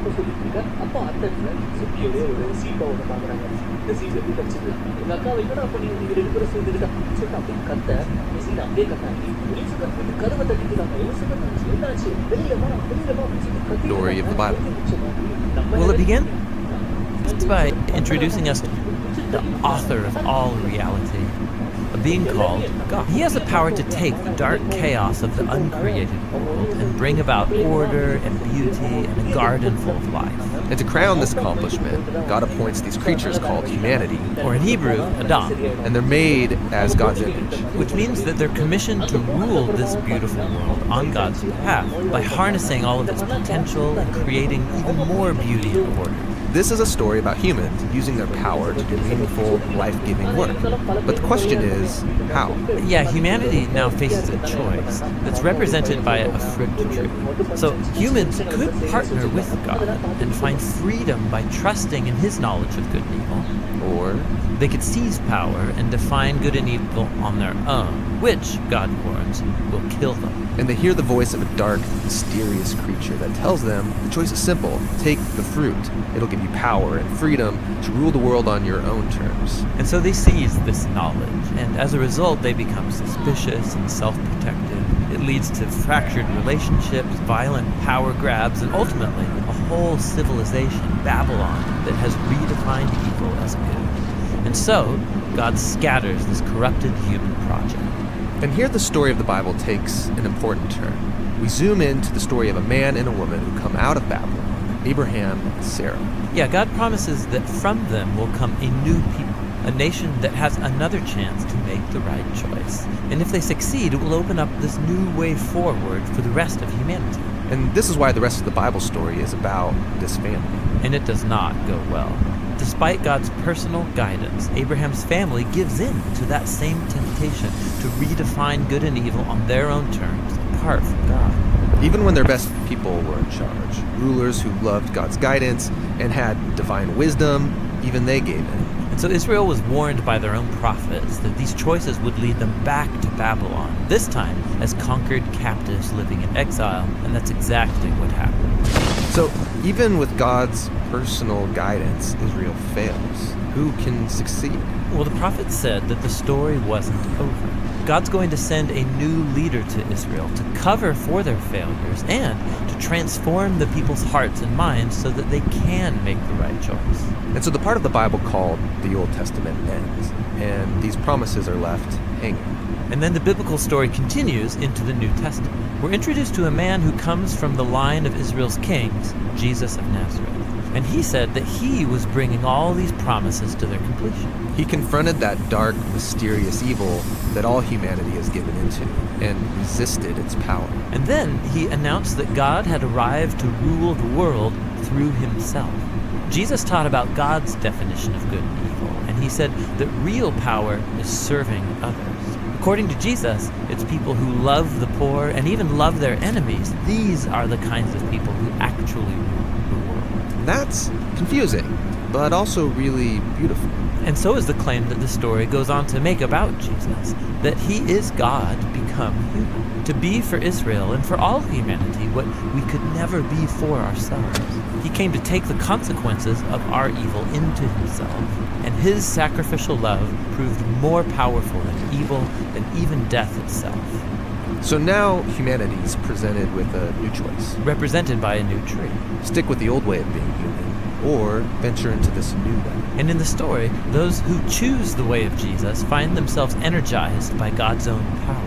அப்ப சொல்லிட்டு இருக்கார். அப்போ அந்த இடத்துல சிப்பியோட ஒரு சீட்டை ஒன்று பார்க்குறாங்க. இந்த சீட் எப்படி கிடைச்சது? எங்க அக்காவை என்னடா பண்ணி நீங்க 2 பேரும் சேர்ந்துக்கிட்டா சொல்லிட்டு அப்படியே கத்த சீட் அப்படியே கத்தாங்க. எலிசபெத் வந்து கதவை தட்டிக்கிறாங்க. எலிசபெத் என்னாச்சு? வெளியில வா அப்படின்னு சொல்லி கத்தி. Story of the Bible. Will it begin? By introducing us to the author of all reality, a being called God. He has the power to take the dark chaos of the uncreated world and bring about order and beauty and a garden full of life. And to crown this accomplishment, God appoints these creatures called humanity. Or in Hebrew, Adam. And they're made as God's image. Which means that they're commissioned to rule this beautiful world on God's behalf by harnessing all of its potential and creating even more beauty and order. This is a story about humans using their power to do meaningful, life-giving work. But the question is, how? Yeah, humanity now faces a choice that's represented by a fruit tree. So humans could partner with God and find freedom by trusting in His knowledge of good and evil. Or they could seize power and define good and evil on their own, which, God warns, will kill them. And they hear the voice of a dark, mysterious creature that tells them the choice is simple. Take the fruit. It'll give you power and freedom to rule the world on your own terms. And so they seize this knowledge, and as a result they become suspicious and self-protective. It leads to fractured relationships, violent power grabs, and ultimately a whole civilization, Babylon, that has redefined evil as good. And so, God scatters this corrupted human project. And here the story of the Bible takes an important turn. We zoom into the story of a man and a woman who come out of Babylon, Abraham and Sarah. Yeah, God promises that from them will come a new people, a nation that has another chance to make the right choice. And if they succeed, it will open up this new way forward for the rest of humanity. And this is why the rest of the Bible story is about this family. And it does not go well. Despite God's personal guidance, Abraham's family gives in to that same temptation to redefine good and evil on their own terms, apart from God. Even when their best people were in charge, rulers who loved God's guidance and had divine wisdom, even they gave in. And so Israel was warned by their own prophets that these choices would lead them back to Babylon, this time as conquered captives living in exile, and that's exactly what happened. So even with God's personal guidance, Israel fails. Who can succeed? Well, the prophet said that the story wasn't over. God's going to send a new leader to Israel to cover for their failures and to transform the people's hearts and minds so that they can make the right choice. And so the part of the Bible called the Old Testament ends, and these promises are left hanging. And then the biblical story continues into the New Testament. We're introduced to a man who comes from the line of Israel's kings, Jesus of Nazareth. And he said that he was bringing all these promises to their completion. He confronted that dark, mysterious evil that all humanity has given into and resisted its power. And then he announced that God had arrived to rule the world through himself. Jesus taught about God's definition of good and evil, and he said that real power is serving others. According to Jesus, it's people who love the poor and even love their enemies. These are the kinds of people who actually rule the world. That's confusing, but also really beautiful. And so is the claim that the story goes on to make about Jesus, that he is God become human, to be for Israel and for all humanity what we could never be for ourselves. He came to take the consequences of our evil into himself, and his sacrificial love proved more powerful than evil and even death itself. So now humanity is presented with a new choice. Represented by a new tree. Stick with the old way of being human, or venture into this new way. And in the story, those who choose the way of Jesus find themselves energized by God's own power.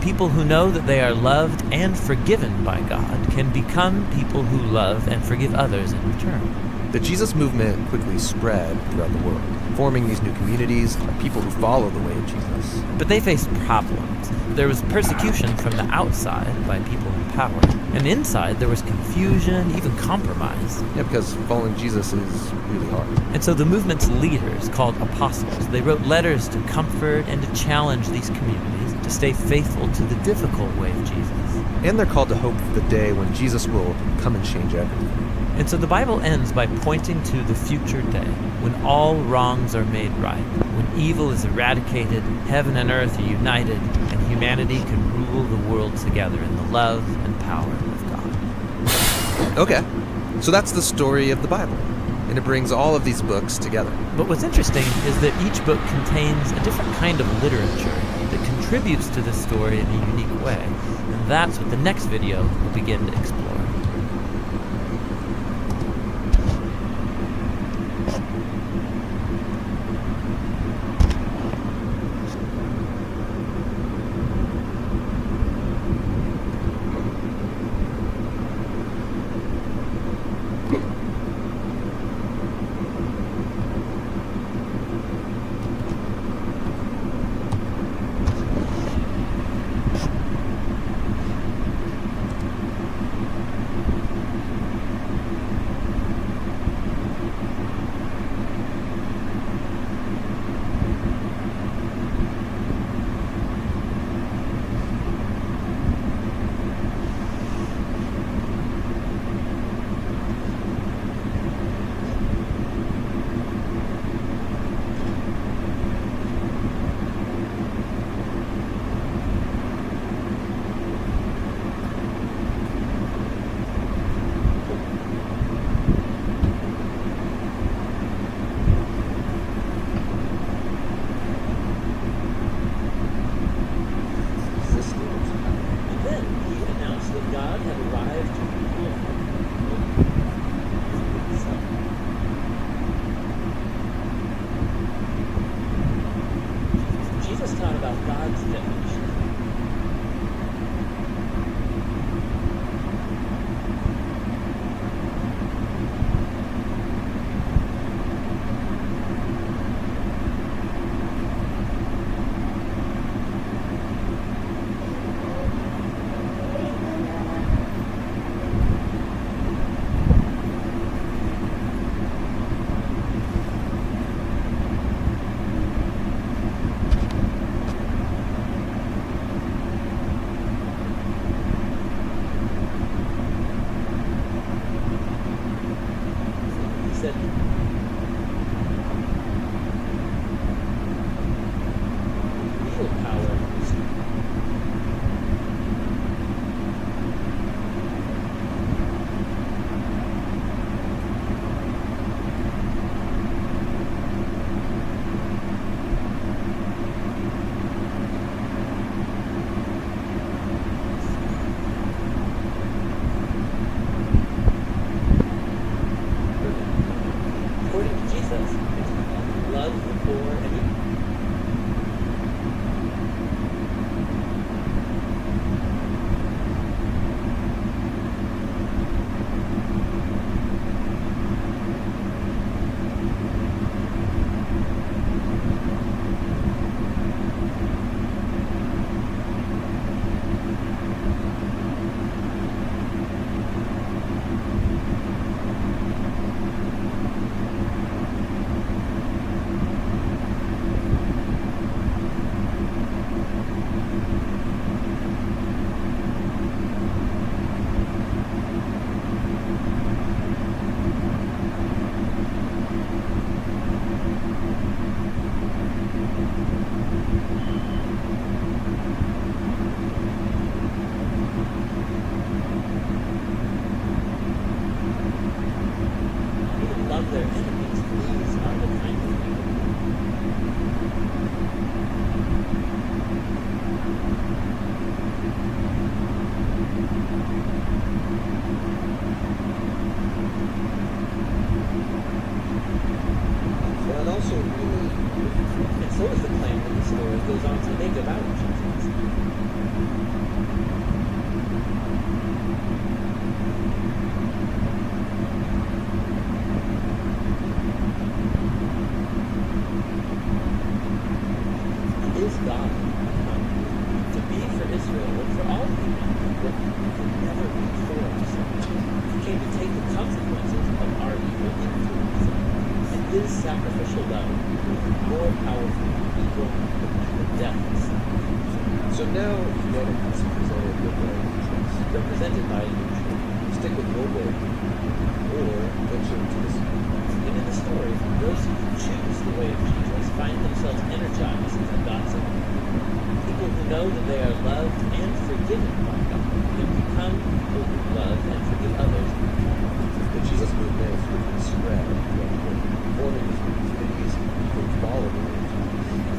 People who know that they are loved and forgiven by God can become people who love and forgive others in return. The Jesus movement quickly spread throughout the world, forming these new communities of people who follow the way of Jesus. But they faced problems. There was persecution from the outside by people in power. And inside there was confusion, even compromise. Yeah, because following Jesus is really hard. And so the movement's leaders, called apostles, they wrote letters to comfort and to challenge these communities to stay faithful to the difficult way of Jesus. And they're called to hope for the day when Jesus will come and change everything. And so the Bible ends by pointing to the future day, when all wrongs are made right, when evil is eradicated, heaven and earth are united, and humanity can rule the world together in the love and power of God. Okay, So that's the story of the Bible, and it brings all of these books together. But what's interesting is that each book contains a different kind of literature that contributes to this story in a unique way. And that's what the next video will begin to explore.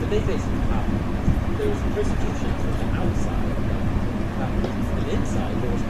But they faced power. There was persecution from the outside. And inside, there was